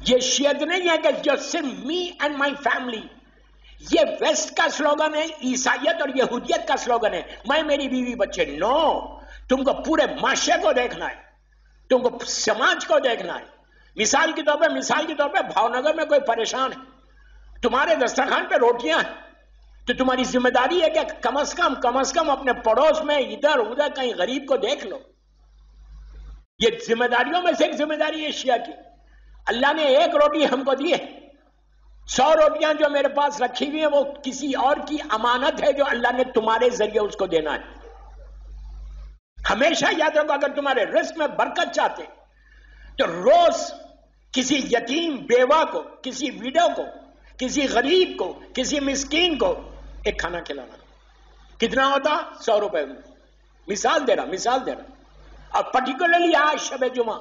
یہ شیعت نہیں ہے کہ جو صرف می اینڈ مائی فیملی. یہ ویسٹ کا سلوگن ہے, عیسائیت اور یہودیت کا سلوگن ہے, میں میری بیوی بچے. نو, تم کو پورے معاشرے کو دیکھنا ہے, تم کو سماج کو دیکھنا ہے. مثال کے طور پہ بھاؤ نگر میں کوئی پریشان ہے, تمہارے دسترخوان پہ روٹیاں ہیں, تو تمہاری ذمہ داری ہے کہ کم از کم اپنے پڑوس میں ادھر ادھر کہیں غریب کو دیکھ لو. یہ ذمہ داریوں میں سے ایک ذمہ داری ہے شیعہ کی. اللہ نے ایک روٹی ہم کو دی ہے, 100 روٹیاں جو میرے پاس رکھی ہوئی ہیں وہ کسی اور کی امانت ہے جو اللہ نے تمہارے ذریعے اس کو دینا ہے. ہمیشہ یاد رکھو, اگر تمہارے رزق میں برکت چاہتے تو روز کسی یتیم بیوہ کو, کسی ویڈو کو, کسی غریب کو, کسی مسکین کو ایک کھانا کھلانا. کتنا ہوتا؟ 100 روپے. مثال دے رہا. اور پرٹیکولرلی آج شب جمعہ,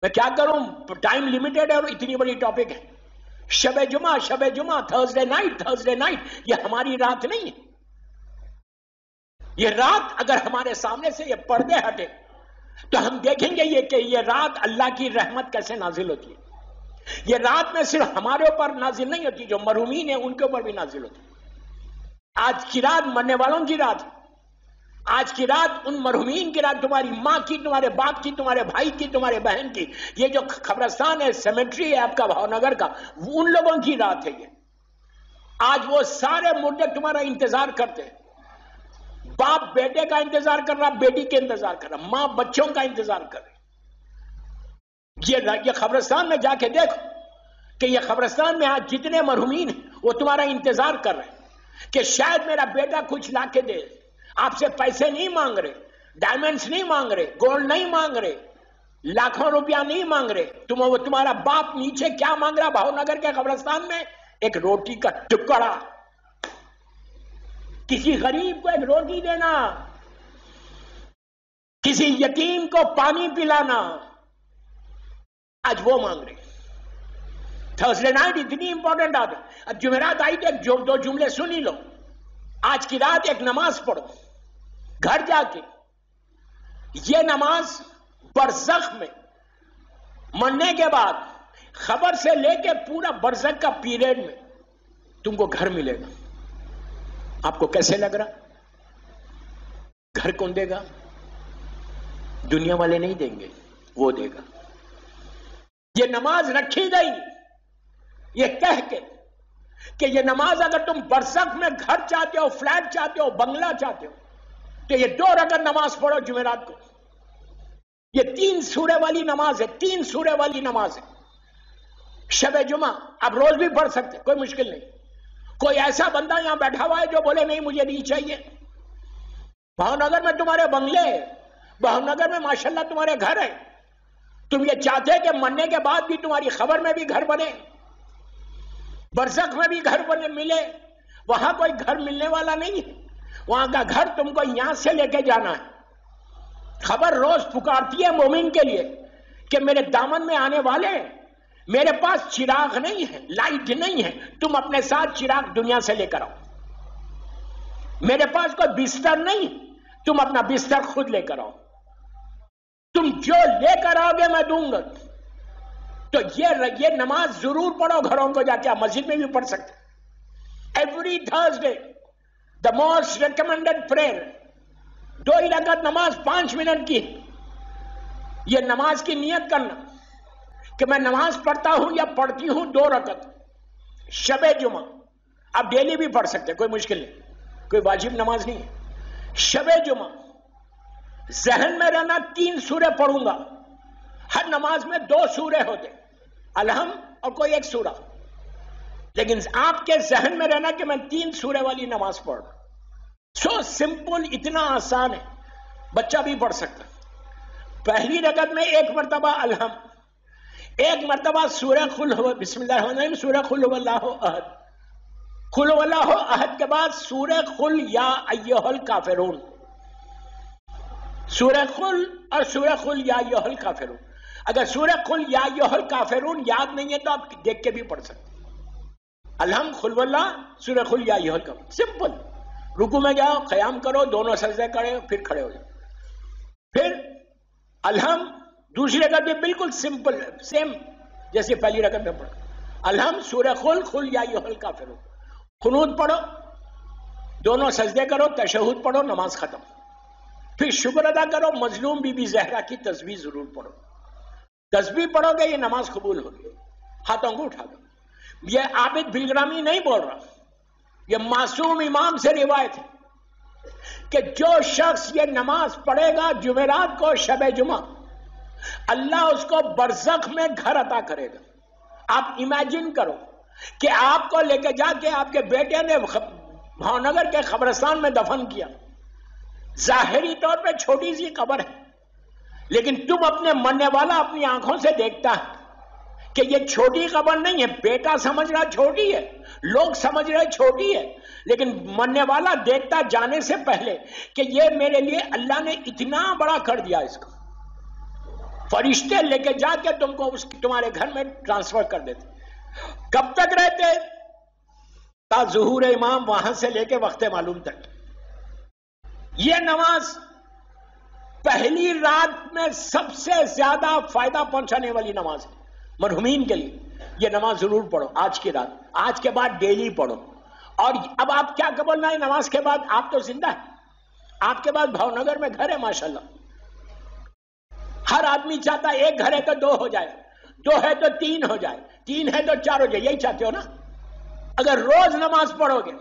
میں کیا کروں, ٹائم لیمیٹڈ ہے اور اتنی بڑی ٹاپک ہے. شب جمعہ تھرسڈے نائٹ, یہ ہماری رات نہیں ہے. یہ رات اگر ہمارے سامنے سے یہ پردے ہٹے تو ہم دیکھیں گے کہ یہ رات اللہ کی رحمت کیسے نازل ہوتی ہے. یہ رات میں صرف ہمارے اوپر نازل نہیں ہوتی, جو مرحومین ہیں ان کے اوپر بھی نازل ہوتی ہے. آج کی رات مرنے والوں کی رات, آج کی رات ان مرحومین کی رات, تمہاری ماں کی, تمہارے باپ کی, تمہارے بھائی کی, تمہارے بہن کی. یہ جو قبرستان ہے, سیمیٹری ہے آپ کا بھاؤ نگر کا, ان لوگوں کی رات ہے یہ. آج وہ سارے مردے تمہارا انتظار کرتے ہیں. باپ بیٹے کا انتظار کر رہا, بیٹی کے انتظار کر رہا, ماں بچوں کا انتظار کر رہی. یہ قبرستان میں جا کے دیکھو کہ یہ قبرستان میں آج جتنے مرحومین ہیں وہ تمہارا انتظار کر رہے ہیں کہ شاید میرا بیٹا کچھ لا کے دے. آپ سے پیسے نہیں مانگ رہے, ڈائمنڈز نہیں مانگ رہے, گولڈ نہیں مانگ رہے, لاکھوں روپیہ نہیں مانگ رہے. تمہارا باپ نیچے کیا مانگ رہا بھاؤ نگر کے قبرستان میں؟ ایک روٹی کا ٹکڑا. کسی غریب کو ایک روٹی دینا, کسی یتیم کو پانی پلانا, آج وہ مانگ رہے. تھرسڈے نائٹ اتنی امپورٹنٹ آتا. اب جمعرات آئی تو 2 جملے سنی لو. آج کی رات ایک نماز پڑھو گھر جا کے. یہ نماز برزخ میں مرنے کے بعد خبر سے لے کے پورا برزخ کا پیریڈ میں تم کو گھر ملے گا. آپ کو کیسے لگ رہا؟ گھر کون دے گا؟ دنیا والے نہیں دیں گے, وہ دے گا. یہ نماز رکھی گئی یہ کہہ کے کہ یہ نماز اگر تم برزخ میں گھر چاہتے ہو, فلیٹ چاہتے ہو, بنگلہ چاہتے ہو, تو یہ 2 رکعت نماز پڑھو جمعرات کو. یہ 3 سورے والی نماز ہے, 3 سورے والی نماز ہے. شب جمعہ آپ روز بھی پڑھ سکتے, کوئی مشکل نہیں. کوئی ایسا بندہ یہاں بیٹھا ہوا ہے جو بولے نہیں مجھے نہیں چاہیے. بھاؤ نگر میں تمہارے بنگلے, بھاؤ نگر میں ماشاءاللہ تمہارے گھر ہیں. تم یہ چاہتے کہ مرنے کے بعد بھی تمہاری خبر میں بھی گھر بنے, برزخ میں بھی گھر بنے ملے. وہاں کوئی گھر ملنے والا نہیں ہے. وہاں کا گھر تم کو یہاں سے لے کے جانا ہے. خبر روز پکارتی ہے مومن کے لیے کہ میرے دامن میں آنے والے, میرے پاس چراغ نہیں ہے, لائٹ نہیں ہے, تم اپنے ساتھ چراغ دنیا سے لے کر آؤ. میرے پاس کوئی بستر نہیں, تم اپنا بستر خود لے کر آؤ. تم جو لے کر آؤ گے میں دوں گا. تو یہ نماز ضرور پڑھو گھروں کو جا کے. آپ مسجد میں بھی پڑھ سکتے. Every Thursday the most recommended prayer, 2 ہی رکعت نماز 5 منٹ کی. یہ نماز کی نیت کرنا کہ میں نماز پڑھتا ہوں یا پڑھتی ہوں 2 رکعت شب جمعہ. آپ ڈیلی بھی پڑھ سکتے, کوئی مشکل نہیں, کوئی واجب نماز نہیں ہے. شب جمعہ ذہن میں رہنا 3 سورے پڑھوں گا. ہر نماز میں 2 سورے ہوتے, الحم اور کوئی ایک سورہ, لیکن آپ کے ذہن میں رہنا کہ میں 3 سورے والی نماز پڑھ رہا. سو سمپل, اتنا آسان ہے, بچہ بھی پڑھ سکتا. پہلی رکعت میں 1 مرتبہ الحم, 1 مرتبہ سورہ قل ہو, بسم اللہ الرحمن الرحیم, سورہ قل هو اللہ احد. قل هو اللہ احد کے بعد سورہ قل یا ایھا الکافرون. سورہ قل اور سورہ قل یا ایھا الکافرون. اگر سورہ قل یا ایھا الکافرون یاد نہیں ہے تو آپ دیکھ کے بھی پڑھ سکتے. الحم, قل واللہ, سورہ قل یا ایھا الکافرون. سمپل. رکوع میں جاؤ, قیام کرو, دونوں سجدے کرے, پھر کھڑے ہو جاؤ. پھر الحم دوسری رکعت بھی بالکل سمپل, سیم جیسے پہلی رکعت میں پڑھا الحمد سورہ قل یا ایھا الکافرون، قنوت پڑھو، دونوں سجدے کرو، تشہد پڑھو، نماز ختم. پھر شکر ادا کرو، مظلوم بی بی زہرا کی تسبیح ضرور پڑھو. تسبیح پڑھو گے یہ نماز قبول ہوگی. ہاتھوں کو اٹھا دو. یہ عابد بلگرامی نہیں بول رہا، یہ معصوم امام سے روایت ہے کہ جو شخص یہ نماز پڑھے گا جمعرات کو شب جمعہ، اللہ اس کو برزخ میں گھر عطا کرے گا. آپ امیجن کرو کہ آپ کو لے کے جا کے آپ کے بیٹے نے بھاونگر کے قبرستان میں دفن کیا. ظاہری طور پہ چھوٹی سی قبر ہے، لیکن تم اپنے مرنے والا اپنی آنکھوں سے دیکھتا ہے کہ یہ چھوٹی قبر نہیں ہے. بیٹا سمجھ رہا چھوٹی ہے، لوگ سمجھ رہے چھوٹی ہے، لیکن مرنے والا دیکھتا جانے سے پہلے کہ یہ میرے لیے اللہ نے اتنا بڑا کر دیا. اس کو فرشتے لے کے جا کے تم کو تمہارے گھر میں ٹرانسفر کر دیتے. کب تک رہتے؟ تا ظہور امام، وہاں سے لے کے وقت معلوم تک. یہ نماز پہلی رات میں سب سے زیادہ فائدہ پہنچانے والی نماز ہے مرحومین کے لیے. یہ نماز ضرور پڑھو آج کی رات، آج کے بعد ڈیلی پڑھو. اور اب آپ کیا بولنا ہے نماز کے بعد؟ آپ تو زندہ ہے، آپ کے بعد بھاونگر میں گھر ہے ماشاءاللہ. ہر آدمی چاہتا ہے ایک گھر ہے تو 2 ہو جائے، 2 ہے تو 3 ہو جائے، 3 ہے تو 4 ہو جائے. یہی چاہتے ہو نا؟ اگر روز نماز پڑھو گے،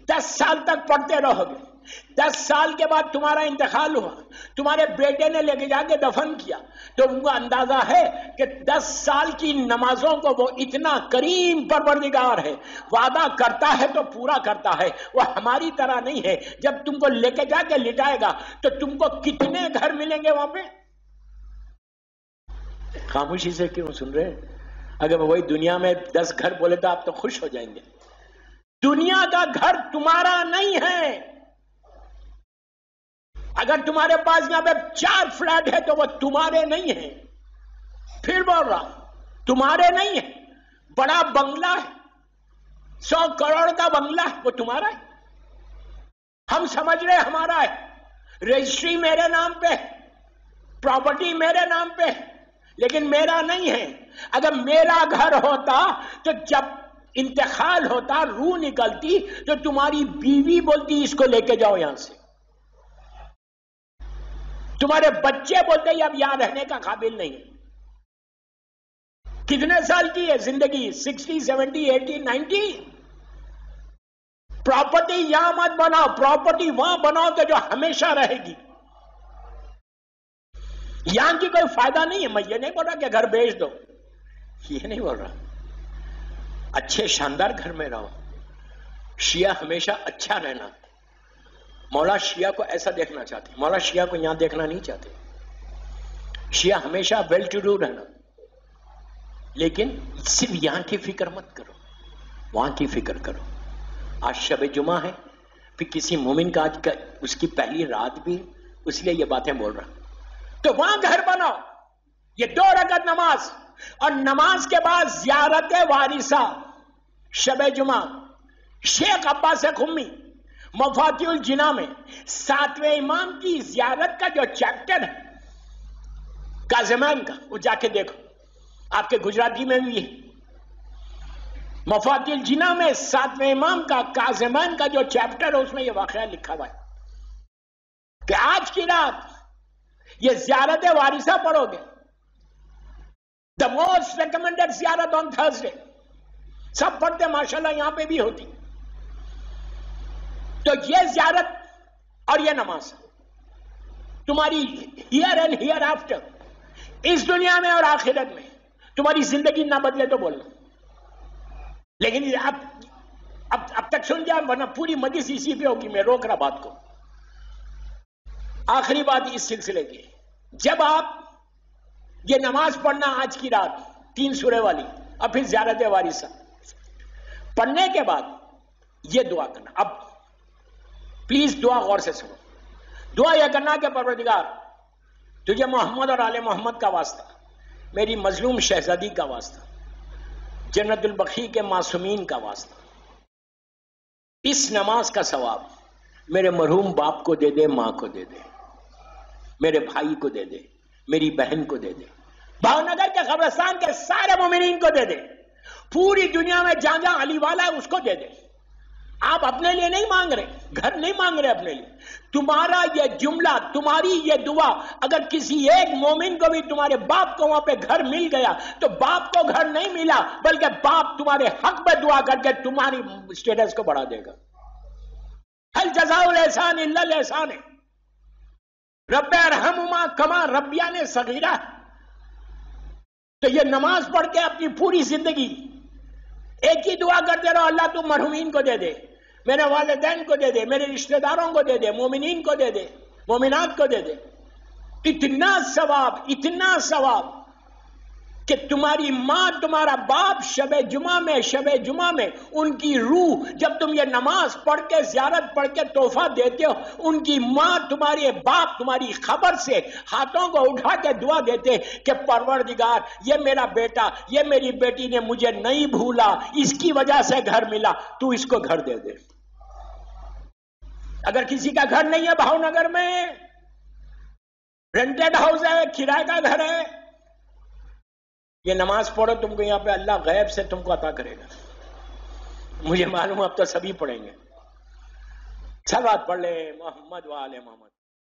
10 سال تک پڑھتے رہو گے، 10 سال کے بعد تمہارا انتقال ہوا، تمہارے بیٹے نے لے کے جا کے دفن کیا، تو ان کو اندازہ ہے کہ 10 سال کی نمازوں کو وہ اتنا کریم پروردگار ہے، وعدہ کرتا ہے تو پورا کرتا ہے. وہ ہماری طرح نہیں ہے، جب تم کو لے کے جا کے لٹائے گا تو تم کو کتنے گھر ملیں گے وہاں پہ؟ خاموشی سے کیوں سن رہے؟ اگر وہی دنیا میں 10 گھر بولے تو آپ تو خوش ہو جائیں گے. دنیا کا گھر تمہارا نہیں ہے. اگر تمہارے پاس یہاں پہ 4 فلیٹ ہے تو وہ تمہارے نہیں ہیں. پھر بول رہا تمہارے نہیں ہے. بڑا بنگلہ ہے، 100 کروڑ کا بنگلہ ہے، وہ تمہارا ہے. ہم سمجھ رہے ہمارا ہے، رجسٹری میرے نام پہ، پراپرٹی میرے نام پہ، لیکن میرا نہیں ہے. اگر میرا گھر ہوتا تو جب انتقال ہوتا، روح نکلتی، تو تمہاری بیوی بولتی اس کو لے کے جاؤ یہاں سے. تمہارے بچے بولتے ہیں اب یہاں رہنے کا قابل نہیں. کتنے سال کی ہے زندگی؟ 60 70 80 90. پراپرٹی یہاں مت بناؤ، پراپرٹی وہاں بناؤ کہ جو ہمیشہ رہے گی. یہاں کی کوئی فائدہ نہیں ہے. میں یہ نہیں بول رہا کہ گھر بیچ دو، یہ نہیں بول رہا. اچھے شاندار گھر میں رہو. شیعہ ہمیشہ اچھا رہنا. مولا شیعہ کو ایسا دیکھنا چاہتے، مولا شیعہ کو یہاں دیکھنا نہیں چاہتے. شیعہ ہمیشہ ویل ٹو ڈو رہنا، لیکن صرف یہاں کی فکر مت کرو، وہاں کی فکر کرو. آج شب جمعہ ہے، پھر کسی مومن کا آج اس کی پہلی رات بھی، اس لیے یہ باتیں بول رہا. تو وہاں گھر بناؤ. یہ 2 رکعت نماز، اور نماز کے بعد زیارت وارثہ شب جمعہ. شیخ عباس قمی مفاتیح الجنا میں 7ویں امام کی زیارت کا جو چیپٹر ہے کاظمین کا، وہ جا کے دیکھو. آپ کے گجراتی میں بھی ہے. مفاتیح الجنا میں 7ویں امام کا کاظمین کا جو چیپٹر ہے اس میں یہ واقعہ لکھا ہوا ہے کہ آج کی رات یہ زیارت وارثہ پڑھو گے. دا موسٹ ریکمینڈڈ زیارت آن تھرسڈے. سب پڑھتے ماشاءاللہ، یہاں پہ بھی ہوتی. تو یہ زیارت اور یہ نماز تمہاری ہیئر اینڈ ہیئر آفٹر، اس دنیا میں اور آخرت میں تمہاری زندگی نہ بدلے تو بولنا. لیکن اب تک سن جائے، ورنہ پوری مجلس اسی پہ ہوگی. میں روک رہا بات کو. آخری بات اس سلسلے کی، جب آپ یہ نماز پڑھنا آج کی رات 3 سورے والی، اور پھر زیارت وارثہ پڑھنے کے بعد یہ دعا کرنا. اب پلیز دعا غور سے سنو. دعا یہ کرنا کہ پروردگار تجھے محمد اور آل محمد کا واسطہ، میری مظلوم شہزادی کا واسطہ، جنت البقیع کے معصومین کا واسطہ، اس نماز کا ثواب میرے مرحوم باپ کو دے دے، ماں کو دے دے، میرے بھائی کو دے دے، میری بہن کو دے دے، بھاؤنگر کے قبرستان کے سارے مومنین کو دے دے، پوری دنیا میں جہاں جہاں علی والا ہے اس کو دے دے. آپ اپنے لیے نہیں مانگ رہے، گھر نہیں مانگ رہے اپنے لیے. تمہارا یہ جملہ، تمہاری یہ دعا، اگر کسی ایک مومن کو بھی تمہارے باپ کو وہاں پہ گھر مل گیا تو باپ کو گھر نہیں ملا، بلکہ باپ تمہارے حق میں دعا کر کے تمہاری سٹیٹس کو بڑھا دے گا. ہل جزاء الاحسان الا الاحسان. رب ارحمہما کما ربیان صغیرہ. تو یہ نماز پڑھ کے اپنی پوری زندگی ایک ہی دعا کرتے رہو، اللہ تم مرحومین کو دے دے، میرے والدین کو دے دے، میرے رشتہ داروں کو دے دے، مومنین کو دے دے، مومنات کو دے دے. اتنا ثواب کہ تمہاری ماں تمہارا باپ شب جمعہ میں ان کی روح، جب تم یہ نماز پڑھ کے زیارت پڑھ کے تحفہ دیتے ہو، ان کی ماں تمہارے باپ تمہاری خبر سے ہاتھوں کو اٹھا کے دعا دیتے کہ پروردگار یہ میرا بیٹا، یہ میری بیٹی نے مجھے نہیں بھولا، اس کی وجہ سے گھر ملا، تو اس کو گھر دے دے. اگر کسی کا گھر نہیں ہے بھاؤ نگر میں، رینٹڈ ہاؤس ہے، کرائے کا گھر ہے، یہ نماز پڑھو، تم کو یہاں پہ اللہ غیب سے تم کو عطا کرے گا. مجھے معلوم اب تو سبھی پڑھیں گے. صلوات پڑھ لے محمد و آل محمد.